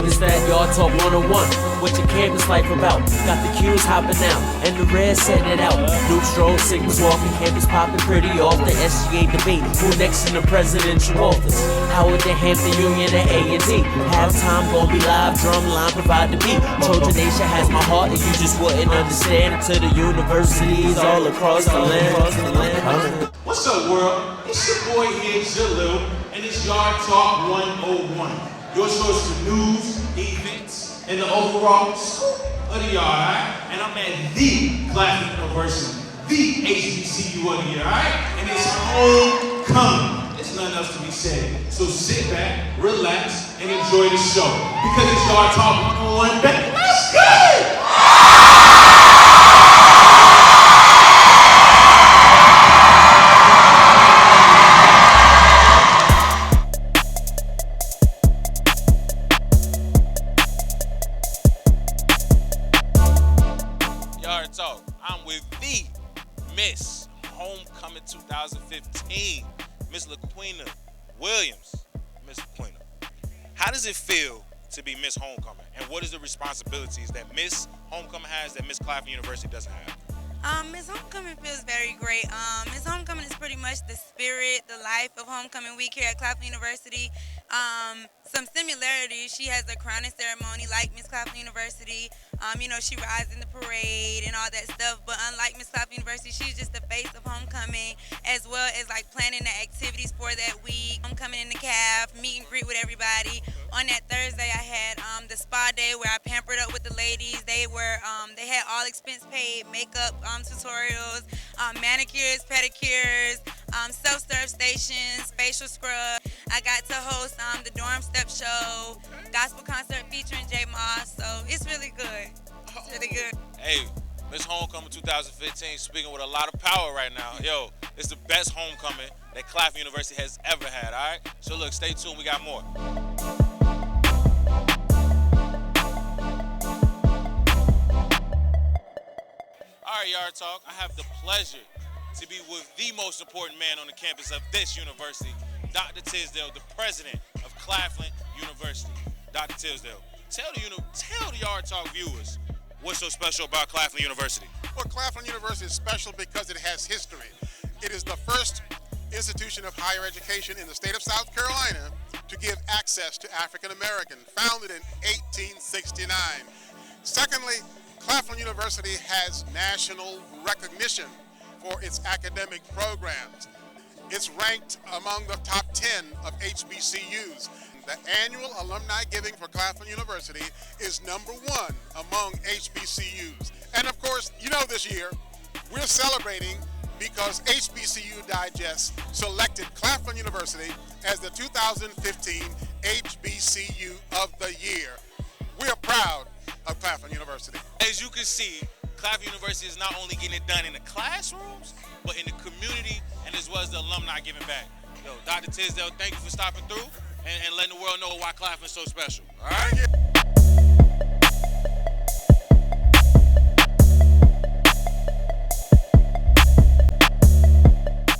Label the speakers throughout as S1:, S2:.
S1: It's that Yard Talk 101. What your campus life about? Got the Q's hopping out, and the Reds setting it out. New stroll, Sigmas walking, campus popping pretty off. The SGA debate, who next in the presidential office? Howard the Hampton Union and A&D. Halftime gon' be live, drum line provide the beat. Trojan Nation has my heart, and you just wouldn't understand until the universities all across the land.
S2: What's up, world? It's your boy here, Jalil, and it's Yard Talk 101. Your source for news, events, and the overall scoop of the yard, alright? And I'm at the Claflin University, the HBCU of the year, alright? And it's homecoming. There's nothing else to be said. So sit back, relax, and enjoy the show. Because it's Yard Talk 101, baby. Let's go!
S3: Talk. I'm with the Miss Homecoming 2015, Miss LaQuina Williams. Miss LaQuina, how does it feel to be Miss Homecoming, and what is the responsibilities that Miss Homecoming has that Miss Claflin University doesn't have?
S4: Miss Homecoming feels very great. Miss Homecoming is pretty much the spirit, the life of Homecoming Week here at Claflin University. Some similarities, she has a crowning ceremony like Miss Claflin University. She rides in the parade and all that stuff, but unlike Miss Claflin University, she's just the face of Homecoming, as well as like planning the activities for that week. Homecoming in the caf, meet and greet with everybody. On that Thursday, I had the spa day where I pampered up with the ladies. They had all expense paid makeup tutorials, manicures, pedicures, self-serve stations, facial scrub. I got to host the Dorm Step Show, gospel concert featuring J Moss, so it's really good. It's really good.
S3: Hey, Miss Homecoming 2015 speaking with a lot of power right now. Yo, it's the best homecoming that Claflin University has ever had, all right? So look, stay tuned, we got more. All right, Yard Talk, I have the pleasure to be with the most important man on the campus of this university, Dr. Tisdale, the president of Claflin University. Dr. Tisdale, tell the Yard Talk viewers what's so special about Claflin University.
S5: Well, Claflin University is special because it has history. It is the first institution of higher education in the state of South Carolina to give access to African Americans, founded in 1869. Secondly, Claflin University has national recognition for its academic programs. It's ranked among the top 10 of HBCUs. The annual alumni giving for Claflin University is #1 among HBCUs. And of course, this year, we're celebrating because HBCU Digest selected Claflin University as the 2015 HBCU of the Year. We're proud of Claflin University.
S3: As you can see, Claflin University is not only getting it done in the classrooms, but in the community and as well as the alumni giving back. Yo, Dr. Tisdale, thank you for stopping through and letting the world know why Claflin is so special. All right?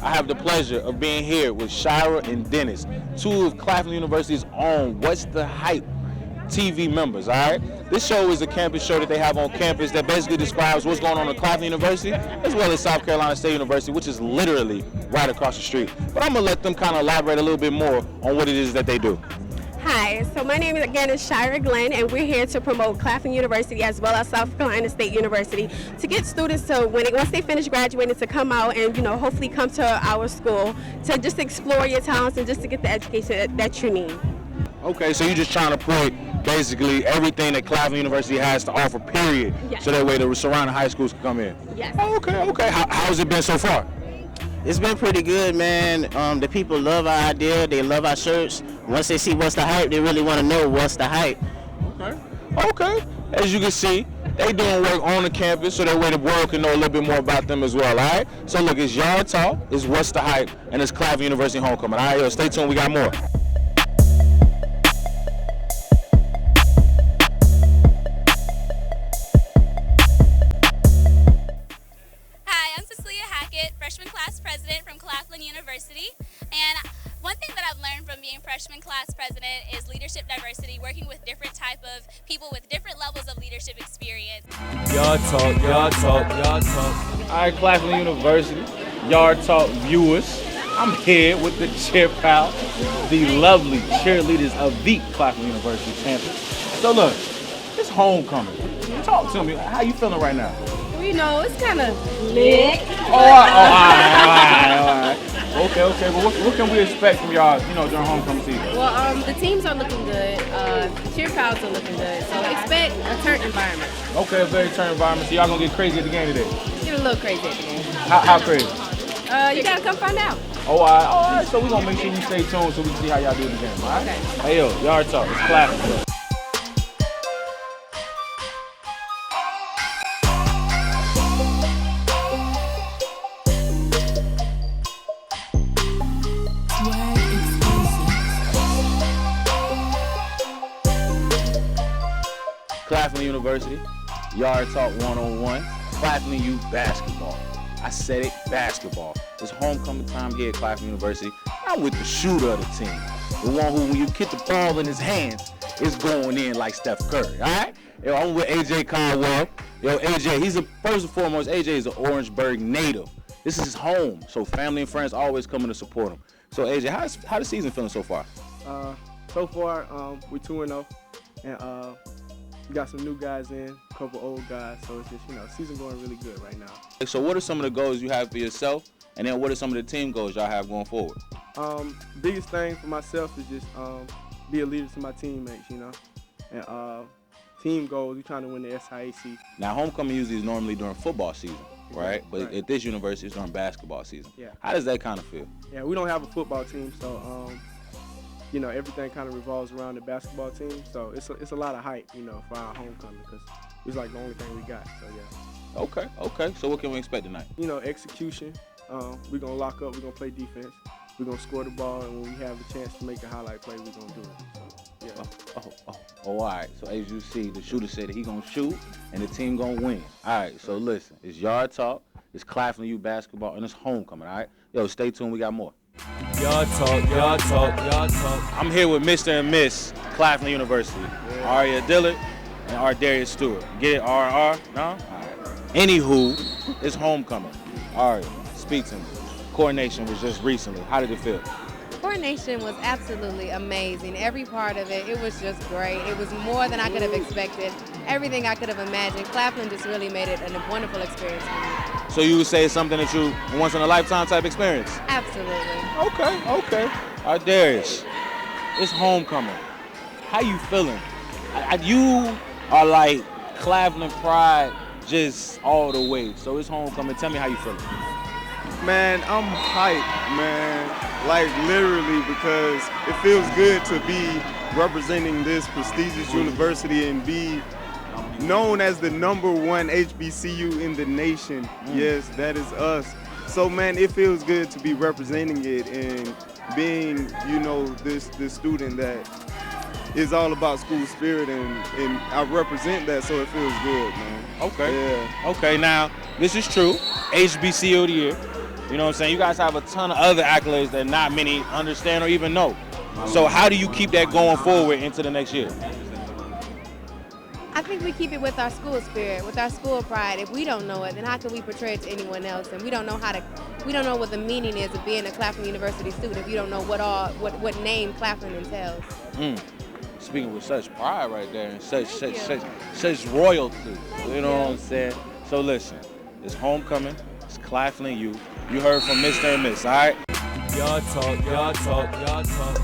S3: I have the pleasure of being here with Shira and Dennis, two of Claflin University's own What's the Hype TV members, all right? This show is a campus show that they have on campus that basically describes what's going on at Claflin University as well as South Carolina State University, which is literally right across the street. But I'm going to let them kind of elaborate a little bit more on what it is that they do.
S6: Hi, so my name again is Shira Glenn, and we're here to promote Claflin University as well as South Carolina State University to get students to, once they finish graduating, to come out and hopefully come to our school to just explore your talents and just to get the education that you need.
S3: Okay, so you're just trying to put basically everything that Claflin University has to offer, period,
S6: yes.
S3: So that way the surrounding high schools can come in.
S6: Yes.
S3: Okay. How's it been so far?
S7: It's been pretty good, man. The people love our idea. They love our shirts. Once they see What's the Hype, they really want to know what's the hype.
S3: Okay. As you can see, they doing work on the campus so that way the world can know a little bit more about them as well, all right? So look, it's Yard Talk, it's What's the Hype, and it's Claflin University Homecoming. All right, yo, stay tuned, we got more.
S8: Freshman class president from Claflin University, and one thing that I've learned from being freshman class president is leadership diversity, working with different type of people with different levels of leadership experience.
S1: Y'all talk, y'all talk, y'all talk.
S3: All right, Claflin University, Yard Talk viewers. I'm here with the cheer pal, the lovely cheerleaders of the Claflin University campus. So look, it's homecoming. Talk to me. How you feeling right now?
S6: You know, it's kind of lit.
S3: All right. Okay. But what can we expect from y'all, during homecoming season?
S6: Well, the teams are looking good. Cheer crowds are looking good. So expect a turn environment.
S3: Okay, a very turn environment. So y'all gonna get crazy at the game today?
S6: Get a little crazy at the game.
S3: How crazy?
S6: You gotta come find out.
S3: All right. So we're gonna make sure we stay tuned so we can see how y'all do in the game, all right?
S6: Okay.
S3: Hey, yo, Yard Talk, it's Claflin. Claflin University, Yard Talk 101, Claflin U basketball. I said it, basketball. It's homecoming time here at Claflin University. I'm with the shooter of the team. The one who, when you get the ball in his hands, is going in like Steph Curry, all right? Yo, I'm with AJ Caldwell. Yo, AJ, first and foremost, AJ is an Orangeburg native. This is his home, so family and friends always coming to support him. So AJ, how the season feeling so far?
S9: So far, we're 2-0, and we got some new guys in, a couple old guys, so it's just, season going really good right now.
S3: So what are some of the goals you have for yourself, and then what are some of the team goals y'all have going forward?
S9: Biggest thing for myself is just be a leader to my teammates, and team goals, we're trying to win the SIAC.
S3: Now, homecoming usually is normally during football season, right? But
S9: Right.
S3: at this university, it's during basketball season.
S9: Yeah.
S3: How does that kind of feel?
S9: Yeah, we don't have a football team, so everything kind of revolves around the basketball team. So it's a lot of hype, for our homecoming because it's like the only thing we got. So yeah.
S3: Okay. So what can we expect tonight?
S9: Execution. We're gonna lock up. We're gonna play defense. We're gonna score the ball, and when we have a chance to make a highlight play, we're gonna do it. So, yeah.
S3: All right. So as you see, the shooter said that he gonna shoot, and the team gonna win. All right. So listen, it's Yard Talk, it's Claflin U basketball, and it's homecoming. All right. Yo, stay tuned. We got more.
S1: Y'all talk, y'all talk, y'all talk.
S3: I'm here with Mr. and Miss Claflin University, Aria Dillard and Ardarius Stewart. Get it, R&R? No? All right. Anywho, it's homecoming. Aria, speak to me. Coordination was just recently. How did it feel?
S10: Coordination was absolutely amazing. Every part of it, it was just great. It was more than I could have expected. Everything I could have imagined. Claflin just really made it a wonderful experience for me.
S3: So you would say it's something that you once in a lifetime type experience?
S10: Absolutely.
S3: Okay. Ardarius, it's homecoming. How you feeling? You are like Claflin pride just all the way. So it's homecoming. Tell me how you feeling.
S9: Man, I'm hyped, man. Like literally, because it feels good to be representing this prestigious university and be known as the #1 HBCU in the nation. Yes, that is us. So man, it feels good to be representing it and being, this student that is all about school spirit, and I represent that, so it feels good, man.
S3: Okay.
S9: Yeah.
S3: Okay, now this is true. HBCU of the year. You know what I'm saying? You guys have a ton of other accolades that not many understand or even know. So how do you keep that going forward into the next year?
S10: I think we keep it with our school spirit, with our school pride. If we don't know it, then how can we portray it to anyone else? And we don't know what the meaning is of being a Claflin University student if you don't know what name Claflin entails.
S3: Speaking with such pride right there and such royalty. You know what I'm saying? So listen, it's homecoming, it's Claflin U. You heard from Mr. and Miss, all right?
S1: Y'all talk, y'all talk, y'all talk.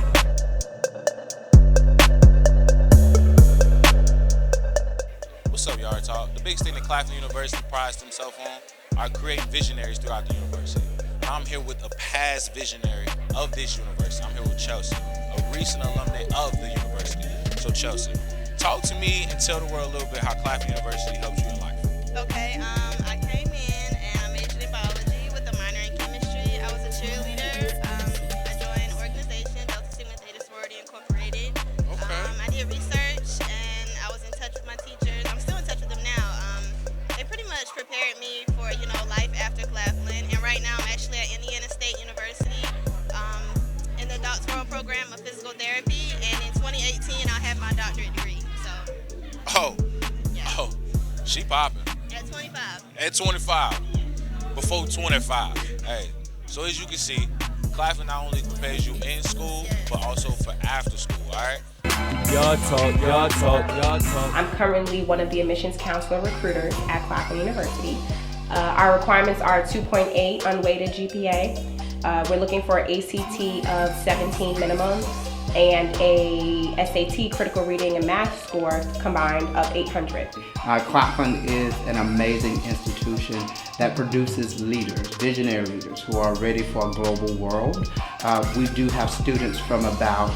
S3: What's up, Yard Talk? The biggest thing that Claflin University prides themselves on are creating visionaries throughout the university. I'm here with a past visionary of this university. I'm here with Chelsea, a recent alumni of the university. So Chelsea, talk to me and tell the world a little bit how Claflin University helped you in life.
S4: Okay, I came in and I majored in biology with a minor in chemistry. I was a cheerleader. I joined an organization, Delta Sigma Theta Sorority Incorporated.
S3: Okay.
S4: I did research and I was in touch with my teachers. I'm still in touch with them now. They pretty much prepared me for, life after Claflin. And right now I'm actually at Indiana State University in the doctoral program of physical therapy. And in 2018,
S3: Oh, she popping.
S10: At 25.
S3: At 25. Before 25. Hey, so as you can see, Claflin not only prepares you in school, but also for after school, all right?
S1: Y'all talk.
S11: I'm currently one of the admissions counselor recruiters at Claflin University. Our requirements are 2.8 unweighted GPA. We're looking for an ACT of 17 minimum and a SAT critical reading and math score combined of 800.
S12: Claflin is an amazing institution that produces leaders, visionary leaders who are ready for a global world. We do have students from about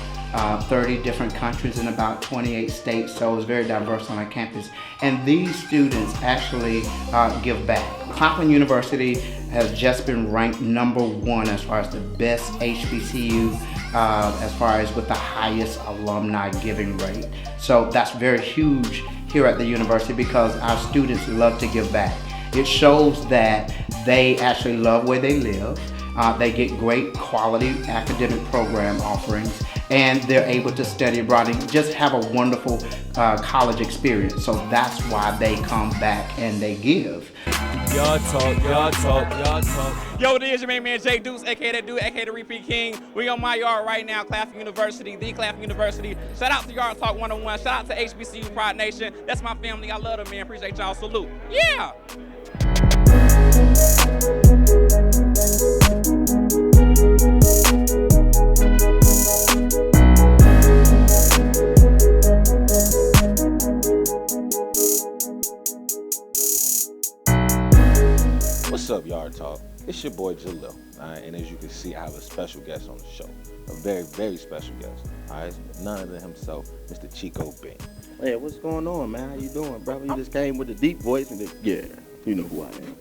S12: 30 different countries in about 28 states, so it's very diverse on our campus. And these students actually give back. Claflin University has just been ranked #1 as far as the best HBCU, as far as with the highest alumni giving rate. So that's very huge here at the university because our students love to give back. It shows that they actually love where they live. They get great quality academic program offerings, and they're able to study abroad and just have a wonderful college experience. So that's why they come back and they give.
S1: Y'all talk.
S13: Yo, it is your main man Jay Deuce, aka that dude, aka the Repeat King. We on my yard right now, Claflin University, the Claflin University. Shout out to Yard Talk 101. Shout out to HBCU Pride Nation. That's my family. I love them, man. Appreciate y'all. Salute. Yeah.
S3: What's up, Yard Talk? It's your boy Jalil, all right? And as you can see, I have a special guest on the show. A very, very special guest, all right? None other than himself, Mr. Chico Bean.
S7: Hey, what's going on, man? How you doing, brother? You just came with the deep voice and yeah, you know who I am.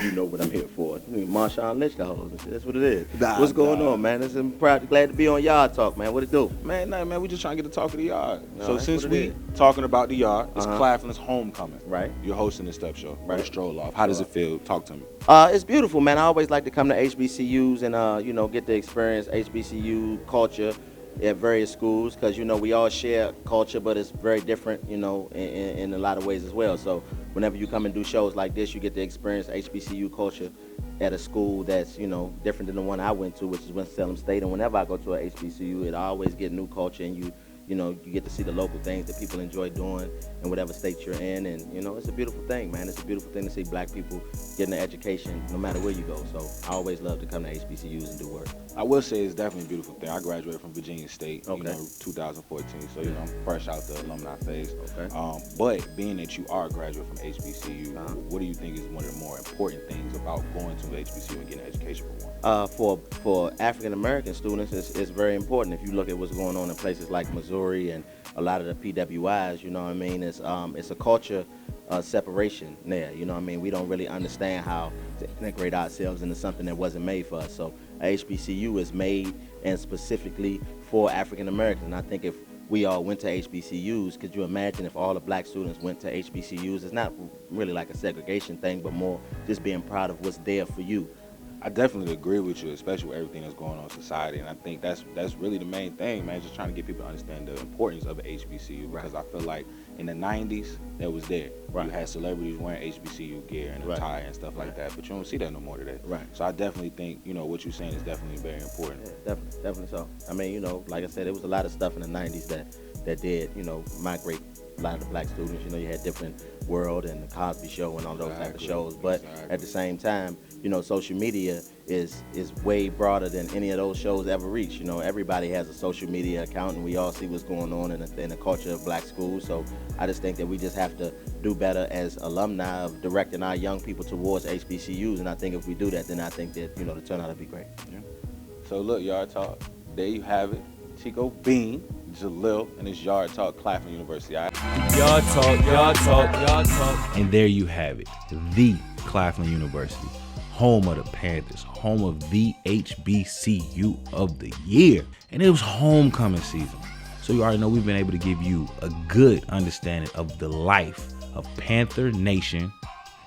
S7: You know what I'm here for. Marshawn Lynch, the host. That's what it is. What's going on, man? I'm glad to be on Yard Talk, man. What it do?
S3: Man, we just trying to get to talk of the yard.
S7: No,
S3: so since we talking about the yard, it's Claflin's homecoming.
S7: Right.
S3: You're hosting this step show, right? Stroll off. How does it feel? Talk to me.
S7: It's beautiful, man. I always like to come to HBCUs and get to experience HBCU culture at various schools because we all share culture, but it's very different, in a lot of ways as well. So whenever you come and do shows like this, you get to experience HBCU culture at a school that's different than the one I went to, which is Winston-Salem State. And whenever I go to a HBCU, it always get new culture, and you get to see the local things that people enjoy doing in whatever state you're in. And, it's a beautiful thing, man. It's a beautiful thing to see black people getting an education no matter where you go. So I always love to come to HBCUs and do work.
S3: I will say it's definitely a beautiful thing. I graduated from Virginia State, 2014. So, I'm fresh out the alumni phase.
S7: Okay.
S3: But being that you are a graduate from HBCU, what do you think is one of the more important things about going to the HBCU and getting an education for one?
S7: For African American students, it's very important. If you look at what's going on in places like Missouri and a lot of the PWIs, it's a culture separation there. We don't really understand how to integrate ourselves into something that wasn't made for us. So a HBCU is made and specifically for African Americans. And I think if we all went to HBCUs, could you imagine if all the black students went to HBCUs? It's not really like a segregation thing, but more just being proud of what's there for you.
S3: I definitely agree with you, especially with everything that's going on in society. And I think that's really the main thing, man, just trying to get people to understand the importance of an HBCU. Because I feel like in the 90s, that was there. You had celebrities wearing HBCU gear and a tie and stuff like that, but you don't see that no more today. So I definitely think, what you're saying is definitely very important.
S7: Yeah, definitely so. I mean, like I said, there was a lot of stuff in the 90s that did, migrate a lot of the black students. You had different World and the Cosby Show and all those type of shows. But at the same time, social media is way broader than any of those shows ever reach. Everybody has a social media account, and we all see what's going on in the culture of black schools. So I just think that we just have to do better as alumni of directing our young people towards HBCUs. And I think if we do that, then I think that, the turnout will be great.
S3: Yeah. So look, Yard Talk, there you have it. Chico Bean, Jalil, and his Yard Talk, Claflin University. All right?
S1: Yard talk.
S14: And there you have it, the Claflin University, home of the Panthers, home of the HBCU of the year. And it was homecoming season. So you already know we've been able to give you a good understanding of the life of Panther Nation.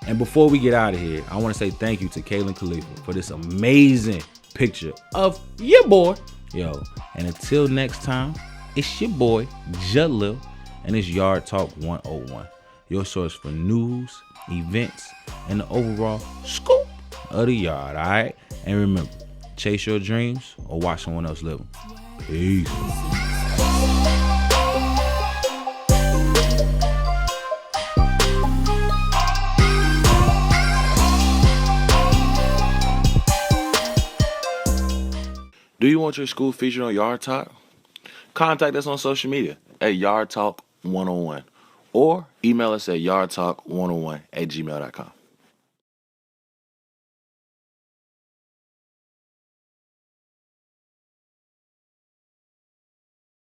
S14: And before we get out of here, I want to say thank you to Kaylin Khalifa for this amazing picture of your boy. Yo, and until next time, it's your boy, Jalil. and it's Yard Talk 101, your source for news, events, and the overall scoop of the yard, all right? And remember, chase your dreams or watch someone else live them. Peace.
S3: Do you want your school featured on Yard Talk? Contact us on social media at Yard Talk 101 or email us at yardtalk101@gmail.com.